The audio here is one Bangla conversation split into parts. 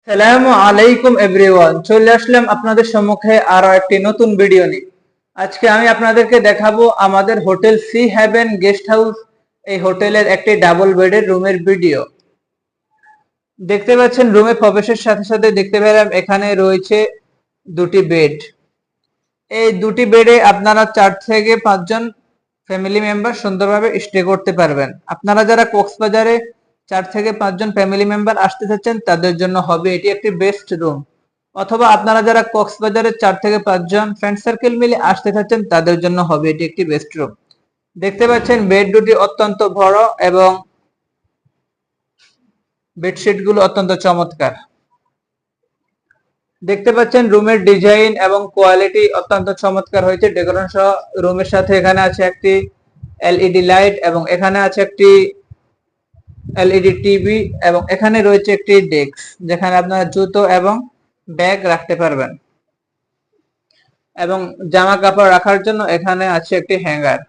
আসসালামু আলাইকুম এভরিওয়ান, চলে আসলাম আপনাদের সম্মুখে আরো একটি নতুন ভিডিও নিয়ে। আজকে আমি আপনাদেরকে দেখাবো আমাদের hotel Sea Heaven guest house এই হোটেলের একটি ডাবল বেডের রুমের ভিডিও। দেখতে পাচ্ছেন রুমে প্রবেশের সাথে সাথে দেখতে পেলাম এখানে রয়েছে দুটি বেড। এই দুটি বেডে আপনারা 4 থেকে 5 জন ফ্যামিলি মেম্বার সুন্দরভাবে স্টে করতে পারবেন। আপনারা যারা কক্সবাজারে 4 থেকে 5 জন ফ্যামিলি মেম্বার আসতে চাচ্ছেন তাদের জন্য হবে এটি একটি বেস্ট রুম, অথবা আপনারা যারা কক্সবাজারে 4 থেকে 5 জন ফ্রেন্ড সার্কেল মিলে আসতে চাচ্ছেন তাদের জন্য হবে এটি একটি বেস্ট রুম। দেখতে পাচ্ছেন বেড দুটি অত্যন্ত বড় এবং বেডশিট গুলো অত্যন্ত চমৎকার। দেখতে পাচ্ছেন রুমের ডিজাইন এবং কোয়ালিটি অত্যন্ত চমৎকার হয়েছে। ডেকোরেশন সহ রুমের সাথে এখানে আছে একটি এলইডি লাইট এবং এখানে আছে একটি এলইডি টিভি এবং এখানে রয়েছে একটি ডেস্ক যেখানে আপনারা জুতো এবং ব্যাগ রাখতে পারবেন, এবং জামা কাপড় রাখার জন্য এখানে আছে একটি হ্যাঙ্গার।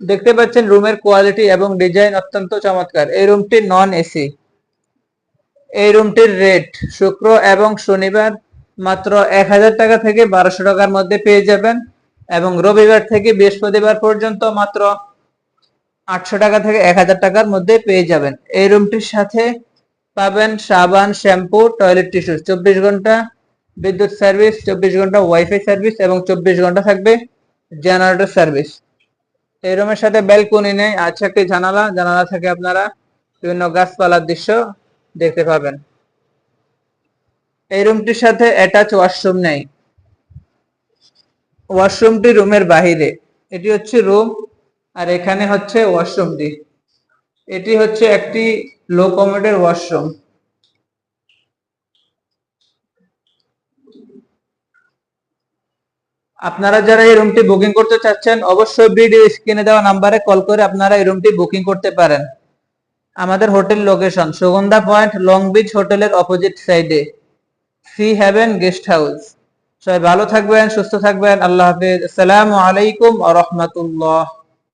দেখতে পাচ্ছেন রুমের কোয়ালিটি এবং ডিজাইন অত্যন্ত চমৎকার। এই রুমটি নন এসি। এই রুমটির রেট শুক্র এবং শনিবার মাত্র 1000 টাকা থেকে 1200 টাকার মধ্যে পেয়ে যাবেন, এবং রবিবার থেকে বৃহস্পতিবার পর্যন্ত মাত্র 800 টাকা থেকে 1000 টাকার মধ্যে পেয়ে যাবেন। এই রুমটির সাথে পাবেন সাবান, শ্যাম্পু, টয়লেট টিস্যু, 24 ঘন্টা বিদ্যুৎ সার্ভিস, 24 ঘন্টা ওয়াইফাই সার্ভিস এবং 24 ঘন্টা থাকবে জেনারেটর সার্ভিস। এই রুমের সাথে ব্যালকনি নেই, আছে একটি জানালা থেকে আপনারা বিভিন্ন গাছপালার দৃশ্য দেখতে পাবেন। এই রুমটির সাথে অ্যাটাচ ওয়াশরুম নেই, ওয়াশরুমটি রুমের বাহিরে। এটি হচ্ছে রুম আর এখানে হচ্ছে ওয়াশরুমটি। এটি হচ্ছে একটি লো কমোডের ওয়াশরুম। আপনারা যারা এই রুমটি বুকিং করতে চাচ্ছেন অবশ্যই ভিডিও স্ক্রিনে দেওয়া নাম্বারে কল করে আপনারা এই রুমটি বুকিং করতে পারেন। আমাদের hotel location Sugandha point, long beach হোটেলের অপোজিট সাইডে সি হেভেন গেস্ট হাউস। সবাই ভালো থাকবেন, সুস্থ থাকবেন। আল্লাহ হাফেজ। আসসালামু আলাইকুম ওয়া রাহমাতুল্লাহ।